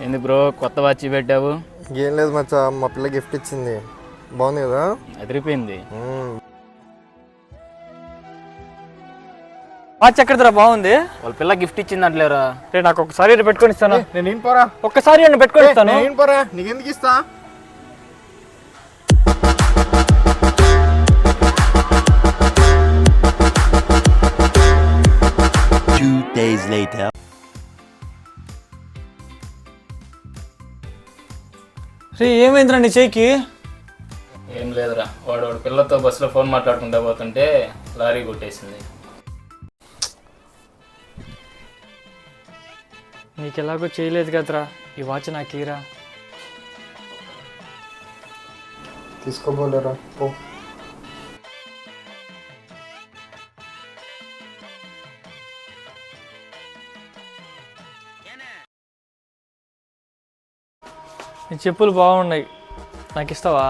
ఏంది బ్రో కొత్త వాచ్ పెట్టావు? ఏం లేదు మచ్చా, మా పిల్ల గిఫ్ట్ ఇచ్చింది. బాగుంది కదా? అదిరిపోయింది. వాచ్ ఎక్కడరా బాగుంది? వాళ్ళ పిల్ల గిఫ్ట్ ఇచ్చింది అంటలేరా? రే నాకు ఒకసారి పెట్టుకొని ఇస్తాను. నేను పోరా, ఒక్కసారి అని పెట్టుకొని ఇస్తాను. నేను పోరా, నీకెందుకు ఇస్తా? Days later. రే ఏమైందిరా నీ చేయికి? ఏం లేదురా, వాడు పిల్లతో బస్సులో ఫోన్ మాట్లాడుకుంటా పోతుంటే లారీ కొట్టేసింది. నీకు ఎలాగో చేయలేదు కదరా, ఈ వాచ్ నాకు ఇరా. తీసుకోబోలేరా, పో. నీ చెప్పులు బాగున్నాయి, నాకు ఇస్తావా?